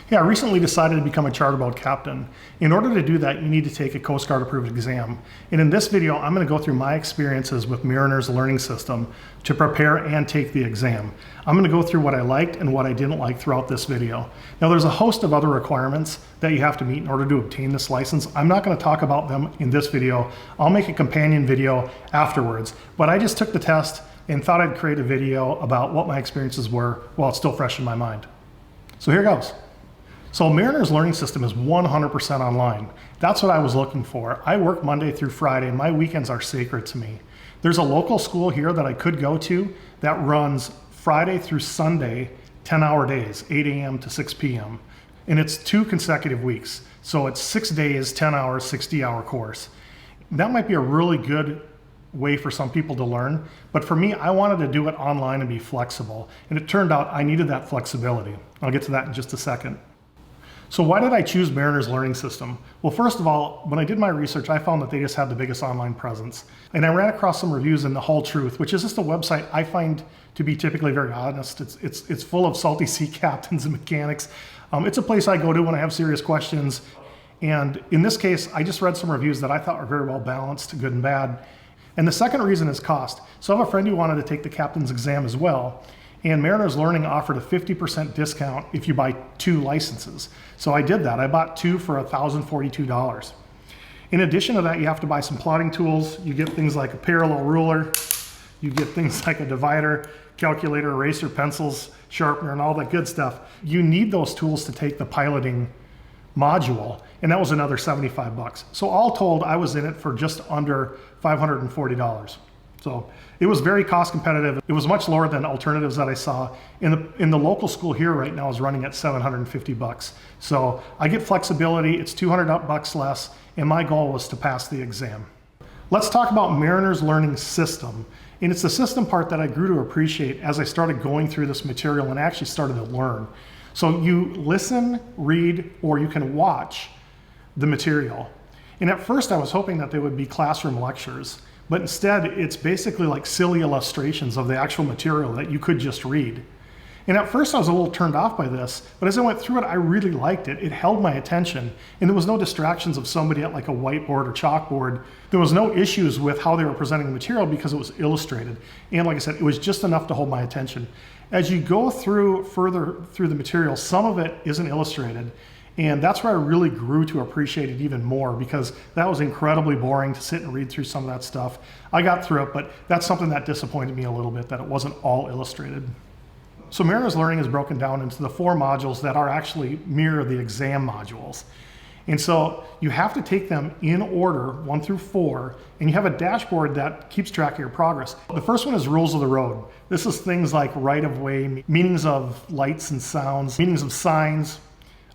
Hey, I recently decided to become a charter boat captain. In order to do that, you need to take a Coast Guard approved exam. And in this video, I'm going to go through my experiences with Mariner's learning system to prepare and take the exam. I'm going to go through what I liked and what I didn't like throughout this video. Now, there's a host of other requirements that you have to meet in order to obtain this license. I'm not going to talk about them in this video. I'll make a companion video afterwards. But I just took the test and thought I'd create a video about what my experiences were while it's still fresh in my mind. So here goes. So Mariner's learning system is 100% online. That's what I was looking for. I work Monday through Friday and my weekends are sacred to me. There's a local school here that I could go to that runs Friday through Sunday, 10-hour days, 8 a.m. to 6 p.m. And it's 2 consecutive weeks. So it's 6 days, 10 hours, 60-hour course. That might be a really good way for some people to learn, but for me, I wanted to do it online and be flexible. And it turned out I needed that flexibility. I'll get to that in just a second. So why did I choose Mariner's learning system? Well, first of all, when I did my research, I found that they just had the biggest online presence. And I ran across some reviews in The Whole Truth, which is just a website I find to be typically very honest. It's full of salty sea captains and mechanics. It's a place I go to when I have serious questions. And in this case, I just read some reviews that I thought were very well balanced, good and bad. And the second reason is cost. So I have a friend who wanted to take the captain's exam as well. And Mariner's Learning offered a 50% discount if you buy 2 licenses. So I did that. I bought 2 for $1,042. In addition to that, you have to buy some plotting tools. You get things like a parallel ruler. You get things like a divider, calculator, eraser, pencils, sharpener, and all that good stuff. You need those tools to take the piloting module, and that was another 75 bucks. So all told, I was in it for just under $540. So it was very cost competitive. It was much lower than alternatives that I saw. In the local school here right now is running at 750 bucks. So I get flexibility, it's 200 bucks less, and my goal was to pass the exam. Let's talk about Mariner's learning system. And it's the system part that I grew to appreciate as I started going through this material and actually started to learn. So you listen, read, or you can watch the material. And at first I was hoping that they would be classroom lectures. But instead, it's basically like silly illustrations of the actual material that you could just read. And at first I was a little turned off by this, but as I went through it, I really liked it. It held my attention, and there was no distractions of somebody at like a whiteboard or chalkboard. There was no issues with how they were presenting the material because it was illustrated. And like I said, it was just enough to hold my attention. As you go further through the material, some of it isn't illustrated. And that's where I really grew to appreciate it even more, because that was incredibly boring to sit and read through some of that stuff. I got through it, but that's something that disappointed me a little bit, that it wasn't all illustrated. So Mariner's Learning is broken down into the 4 modules that are actually mirror the exam modules. And so you have to take them in order, 1 through 4, and you have a dashboard that keeps track of your progress. The first one is rules of the road. This is things like right-of-way, meanings of lights and sounds, meanings of signs.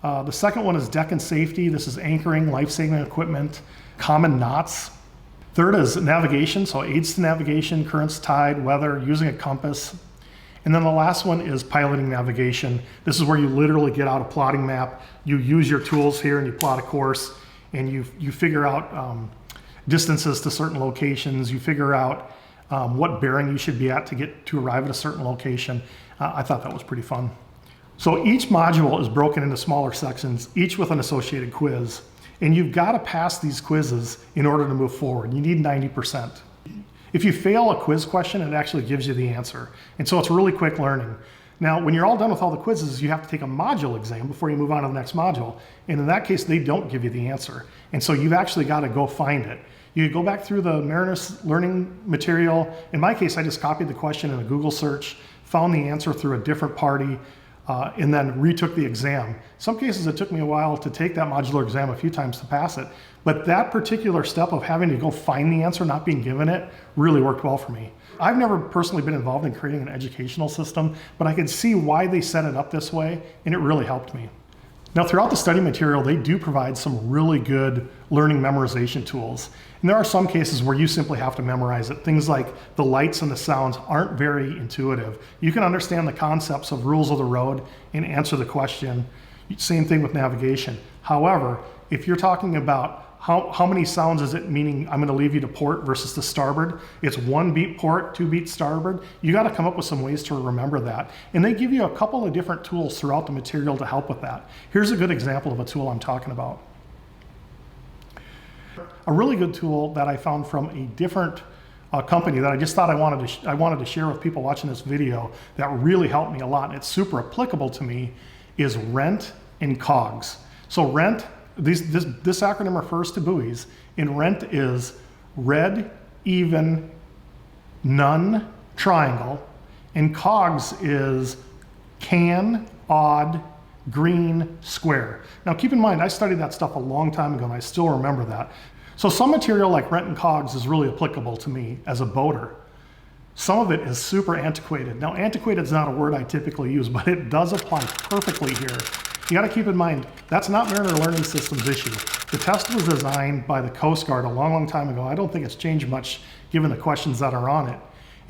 The second one is deck and safety. This is anchoring, life-saving equipment, common knots. Third is navigation, so aids to navigation, currents, tide, weather, using a compass. And then the last one is piloting navigation. This is where you literally get out a plotting map, you use your tools here and you plot a course, and you figure out distances to certain locations, you figure out what bearing you should be at to arrive at a certain location. I thought that was pretty fun. So each module is broken into smaller sections, each with an associated quiz. And you've got to pass these quizzes in order to move forward. You need 90%. If you fail a quiz question, it actually gives you the answer. And so it's really quick learning. Now, when you're all done with all the quizzes, you have to take a module exam before you move on to the next module. And in that case, they don't give you the answer. And so you've actually got to go find it. You go back through the Mariner's Learning material. In my case, I just copied the question in a Google search, found the answer through a different party, and then retook the exam. Some cases it took me a while to take that modular exam, a few times to pass it, but that particular step of having to go find the answer, not being given it, really worked well for me. I've never personally been involved in creating an educational system, but I could see why they set it up this way, and it really helped me. Now, throughout the study material, they do provide some really good learning memorization tools. And there are some cases where you simply have to memorize it. Things like the lights and the sounds aren't very intuitive. You can understand the concepts of rules of the road and answer the question. Same thing with navigation. However, if you're talking about how many sounds is it, meaning I'm going to leave you to port versus to starboard? It's 1 beat port, 2 beat starboard. You got to come up with some ways to remember that. And they give you a couple of different tools throughout the material to help with that. Here's a good example of a tool I'm talking about. A really good tool that I found from a different company that I just thought I wanted to share with people watching this video that really helped me a lot, and it's super applicable to me, is rent and cogs. So rent, this acronym refers to buoys, and rent is red, even, none, triangle, and cogs is can, odd, green, square. Now keep in mind, I studied that stuff a long time ago and I still remember that. So some material like rent and cogs is really applicable to me as a boater. Some of it is super antiquated. Now antiquated is not a word I typically use, but it does apply perfectly here. You got to keep in mind, that's not Mariner Learning System's issue. The test was designed by the Coast Guard a long, long time ago. I don't think it's changed much given the questions that are on it.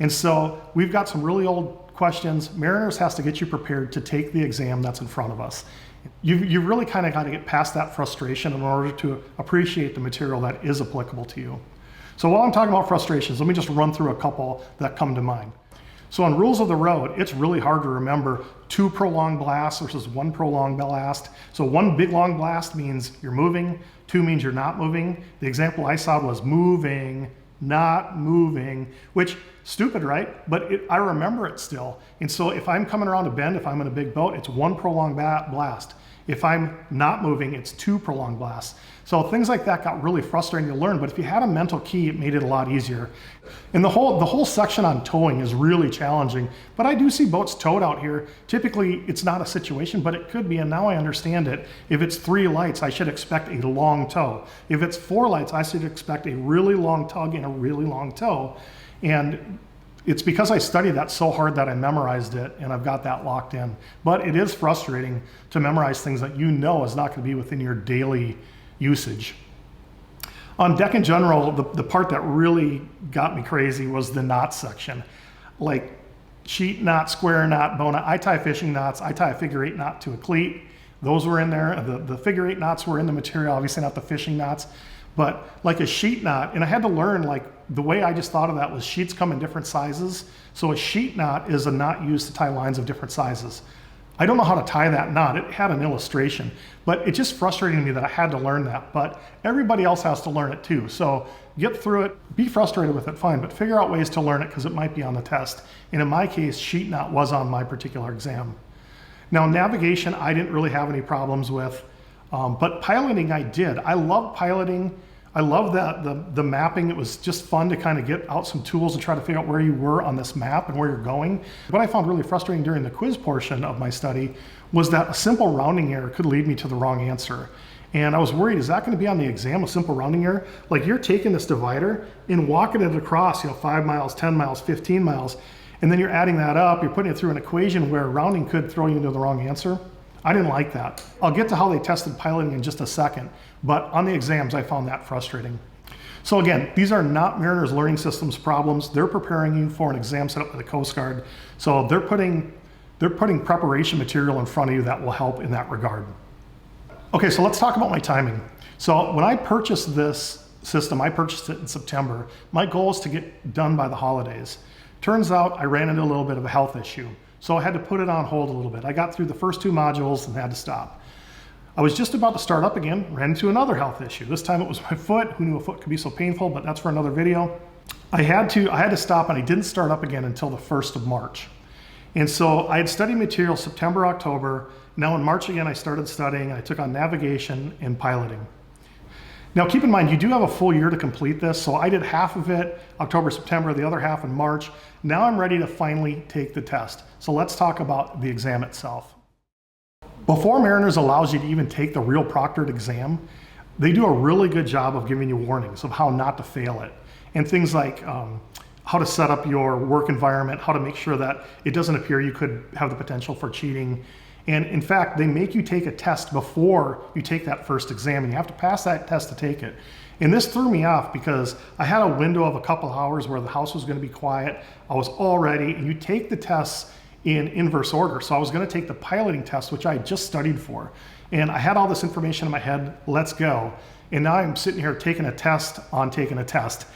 And so we've got some really old questions. Mariners has to get you prepared to take the exam that's in front of us. You really kind of got to get past that frustration in order to appreciate the material that is applicable to you. So while I'm talking about frustrations, let me just run through a couple that come to mind. So on rules of the road, it's really hard to remember 2 prolonged blasts versus 1 prolonged blast. So 1 big long blast means you're moving, 2 means you're not moving. The example I saw was moving, not moving, which stupid, right? But I remember it still. And so if I'm coming around a bend, if I'm in a big boat, it's 1 prolonged blast. If I'm not moving, it's 2 prolonged blasts. So things like that got really frustrating to learn, but if you had a mental key, it made it a lot easier. And the whole section on towing is really challenging, but I do see boats towed out here. Typically, it's not a situation, but it could be, and now I understand it. If it's 3 lights, I should expect a long tow. If it's 4 lights, I should expect a really long tug and a really long tow. And it's because I studied that so hard that I memorized it and I've got that locked in. But it is frustrating to memorize things that you know is not going to be within your daily usage. On deck in general, the part that really got me crazy was the knot section. Like sheet knot, square knot, bow knot. I tie fishing knots. I tie a figure 8 knot to a cleat. Those were in there. The figure 8 knots were in the material, obviously not the fishing knots. But like a sheet knot, and I had to learn, like the way I just thought of that was sheets come in different sizes. So a sheet knot is a knot used to tie lines of different sizes. I don't know how to tie that knot. It had an illustration, but it just frustrated me that I had to learn that. But everybody else has to learn it too. So get through it, be frustrated with it, fine, but figure out ways to learn it because it might be on the test. And in my case, sheet knot was on my particular exam. Now navigation, I didn't really have any problems with, but piloting I did. I love piloting. I love that the mapping. It was just fun to kind of get out some tools and try to figure out where you were on this map and where you're going. What I found really frustrating during the quiz portion of my study was that a simple rounding error could lead me to the wrong answer. And I was worried, is that going to be on the exam, a simple rounding error? Like you're taking this divider and walking it across, 5 miles, 10 miles, 15 miles, and then you're adding that up, you're putting it through an equation where rounding could throw you into the wrong answer. I didn't like that. I'll get to how they tested piloting in just a second, but on the exams, I found that frustrating. So again, these are not Mariner's Learning Systems problems. They're preparing you for an exam set up by the Coast Guard. So they're putting preparation material in front of you that will help in that regard. Okay, so let's talk about my timing. So when I purchased this system, I purchased it in September. My goal is to get done by the holidays. Turns out I ran into a little bit of a health issue. So I had to put it on hold a little bit. I got through the first 2 modules and had to stop. I was just about to start up again, ran into another health issue. This time it was my foot. Who knew a foot could be so painful, but that's for another video. I had to stop and I didn't start up again until the 1st of March. And so I had studied material September, October. Now in March again, I started studying. I took on navigation and piloting. Now keep in mind, you do have a full year to complete this. So I did half of it, October, September, the other half in March. Now I'm ready to finally take the test. So let's talk about the exam itself. Before Mariners allows you to even take the real proctored exam, they do a really good job of giving you warnings of how not to fail it. And things like how to set up your work environment, how to make sure that it doesn't appear you could have the potential for cheating. And in fact, they make you take a test before you take that first exam, and you have to pass that test to take it. And this threw me off because I had a window of a couple hours where the house was going to be quiet. I was all ready, and you take the tests in inverse order. So I was going to take the piloting test, which I had just studied for. And I had all this information in my head, let's go. And now I'm sitting here taking a test on taking a test.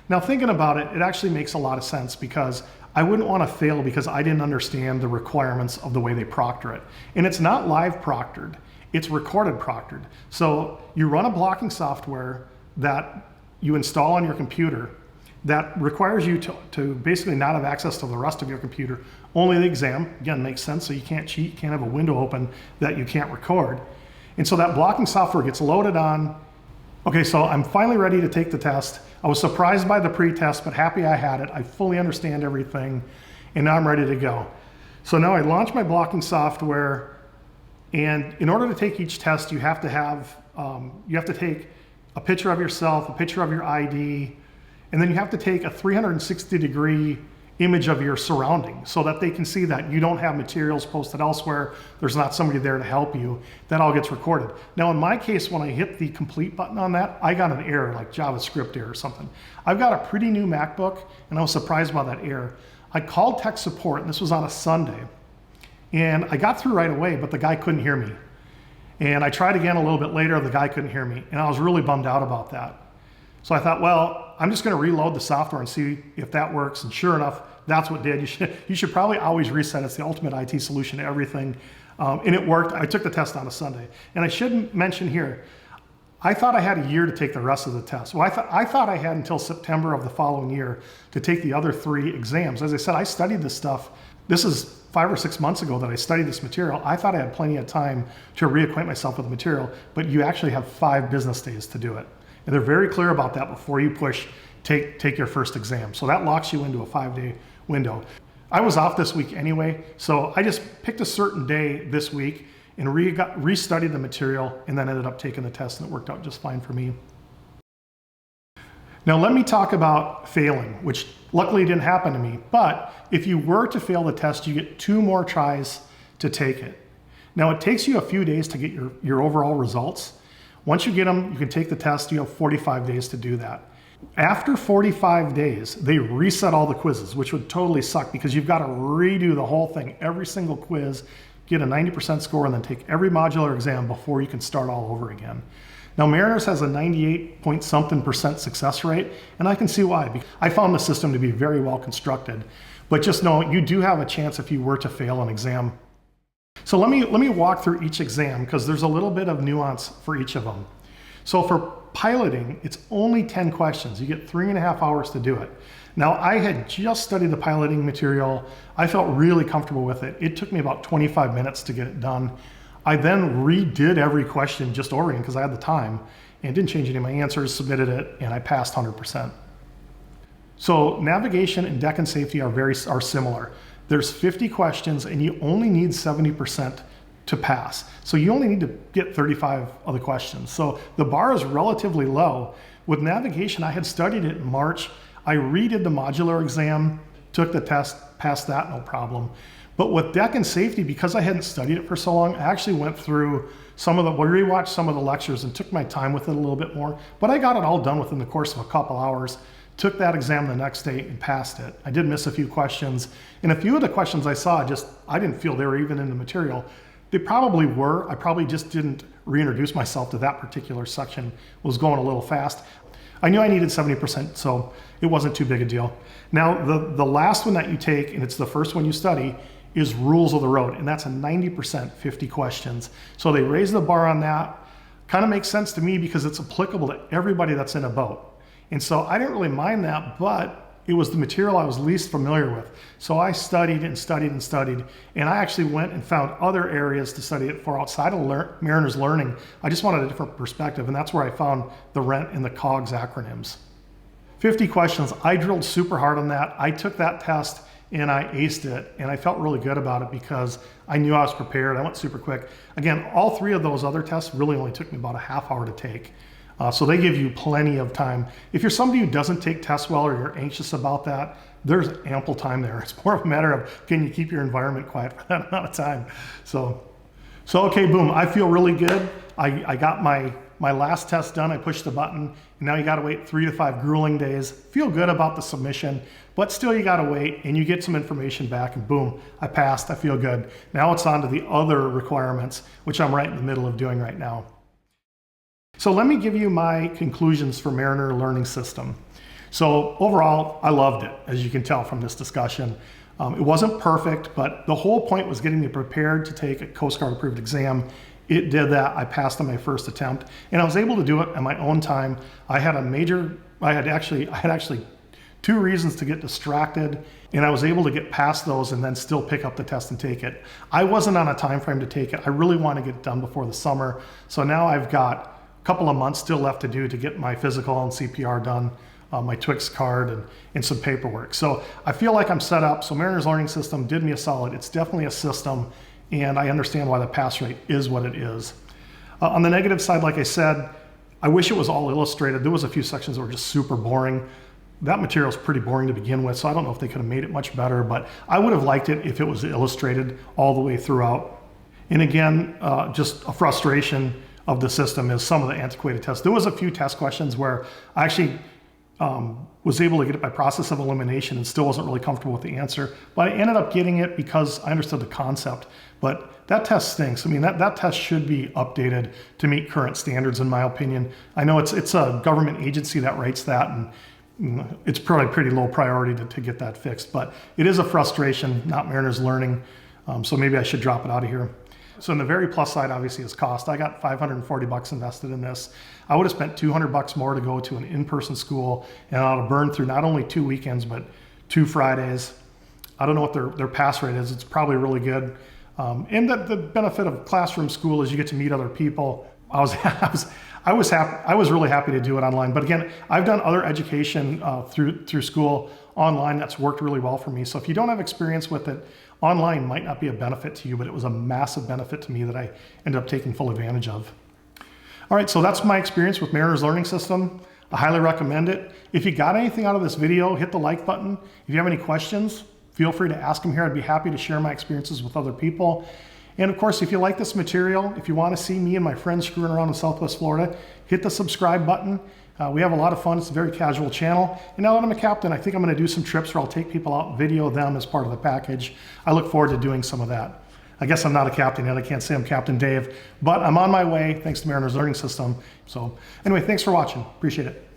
Now thinking about it, it actually makes a lot of sense because I wouldn't want to fail because I didn't understand the requirements of the way they proctor it. And it's not live proctored, it's recorded proctored. So you run a blocking software that you install on your computer that requires you to basically not have access to the rest of your computer, only the exam. Again, makes sense, so you can't cheat, you can't have a window open that you can't record. And so that blocking software gets loaded on. Okay, so I'm finally ready to take the test. I was surprised by the pre-test, but happy I had it. I fully understand everything, and now I'm ready to go. So now I launch my blocking software, and in order to take each test, you have to take a picture of yourself, a picture of your ID, and then you have to take a 360-degree image of your surroundings so that they can see that you don't have materials posted elsewhere, there's not somebody there to help you. That all gets recorded. Now in my case, when I hit the complete button on that, I got an error, like JavaScript error or something. I've got a pretty new MacBook, and I was surprised by that error. I called tech support, and this was on a Sunday, and I got through right away, but the guy couldn't hear me. And I tried again a little bit later, the guy couldn't hear me, and I was really bummed out about that. So I thought, well, I'm just going to reload the software and see if that works. And sure enough, that's what did. You should probably always reset. It's the ultimate IT solution to everything. And it worked. I took the test on a Sunday. And I should mention here, I thought I had a year to take the rest of the test. Well, I thought I had until September of the following year to take the other 3 exams. As I said, I studied this stuff. This is 5 or 6 months ago that I studied this material. I thought I had plenty of time to reacquaint myself with the material, but you actually have 5 business days to do it. And they're very clear about that before you push take your first exam. So that locks you into a 5-day window. I was off this week anyway, so I just picked a certain day this week and restudied the material, and then ended up taking the test, and it worked out just fine for me. Now let me talk about failing, which luckily didn't happen to me, but if you were to fail the test, you get 2 more tries to take it. Now it takes you a few days to get your overall results. Once you get them, you can take the test. You have 45 days to do that. After 45 days, they reset all the quizzes, which would totally suck because you've got to redo the whole thing, every single quiz, get a 90% score, and then take every modular exam before you can start all over again. Now, Mariners has a 98-point-something% success rate, and I can see why. I found the system to be very well constructed, but just know you do have a chance if you were to fail an exam. So let me walk through each exam because there's a little bit of nuance for each of them. So for piloting, it's only 10 questions. You get 3.5 hours to do it. Now I had just studied the piloting material. I felt really comfortable with it. It took me about 25 minutes to get it done. I then redid every question just oriented because I had the time and didn't change any of my answers, submitted it, and I passed 100%. So navigation and deck and safety are similar. There's 50 questions and you only need 70% to pass. So you only need to get 35 of the questions. So the bar is relatively low. With navigation, I had studied it in March. I redid the modular exam, took the test, passed that, no problem. But with deck and safety, because I hadn't studied it for so long, I actually went through rewatched some of the lectures and took my time with it a little bit more. But I got it all done within the course of a couple hours. Took that exam the next day and passed it. I did miss a few questions. And a few of the questions I saw, I didn't feel they were even in the material. They probably were. I probably just didn't reintroduce myself to that particular section. Was going a little fast. I knew I needed 70%, so it wasn't too big a deal. Now, the last one that you take, and it's the first one you study, is rules of the road. And that's a 90%, 50 questions. So they raise the bar on that. Kind of makes sense to me because it's applicable to everybody that's in a boat. And so I didn't really mind that, but it was the material I was least familiar with. So I studied and studied and studied, and I actually went and found other areas to study it for outside of Mariners Learning. I just wanted a different perspective, and that's where I found the RENT and the COGS acronyms. 50 questions, I drilled super hard on that. I took that test and I aced it, and I felt really good about it because I knew I was prepared. I went super quick. Again, all 3 of those other tests really only took me about a half hour to take. So they give you plenty of time. If you're somebody who doesn't take tests well or you're anxious about that, there's ample time there. It's more of a matter of can you keep your environment quiet for that amount of time. So okay, boom, I feel really good. I got my last test done. I pushed the button, and now you gotta wait 3 to 5 grueling days. Feel good about the submission, but still you gotta wait and you get some information back and boom, I passed, I feel good. Now it's on to the other requirements, which I'm right in the middle of doing right now. So let me give you my conclusions for Mariner Learning System. So overall, I loved it, as you can tell from this discussion. It wasn't perfect, but the whole point was getting me prepared to take a Coast Guard approved exam. It did that. I passed on my first attempt, and I was able to do it at my own time. I had actually 2 reasons to get distracted, and I was able to get past those and then still pick up the test and take it. I wasn't on a time frame to take it. I really want to get it done before the summer. So now I've got a couple of months still left to do to get my physical and CPR done, my Twix card, and some paperwork. So I feel like I'm set up. So Mariner's Learning System did me a solid. It's definitely a system, and I understand why the pass rate is what it is. On the negative side, like I said, I wish it was all illustrated. There was a few sections that were just super boring. That material is pretty boring to begin with, so I don't know if they could have made it much better, but I would have liked it if it was illustrated all the way throughout. And again, just a frustration of the system is some of the antiquated tests. There was a few test questions where I actually was able to get it by process of elimination and still wasn't really comfortable with the answer, but I ended up getting it because I understood the concept. But that test stinks. I mean, that test should be updated to meet current standards, in my opinion. I know it's a government agency that writes that, and it's probably pretty low priority to get that fixed, but it is a frustration, not Mariner's Learning, so maybe I should drop it out of here. So on the very plus side, obviously, is cost. I got $540 invested in this. I would have spent $200 more to go to an in-person school, and I would have burned through not only 2 weekends, but 2 Fridays. I don't know what their pass rate is. It's probably really good. And the benefit of classroom school is you get to meet other people. I was really happy to do it online. But again, I've done other education through school online that's worked really well for me. So if you don't have experience with it, online might not be a benefit to you, but it was a massive benefit to me that I ended up taking full advantage of. All right, so that's my experience with Mariner's Learning System. I highly recommend it. If you got anything out of this video, hit the like button. If you have any questions, feel free to ask them here. I'd be happy to share my experiences with other people. And of course, if you like this material, if you want to see me and my friends screwing around in Southwest Florida, hit the subscribe button. We have a lot of fun. It's a very casual channel. And now that I'm a captain, I think I'm going to do some trips where I'll take people out and video them as part of the package. I look forward to doing some of that. I guess I'm not a captain yet. I can't say I'm Captain Dave, but I'm on my way thanks to Mariner's Learning System. So anyway, thanks for watching. Appreciate it.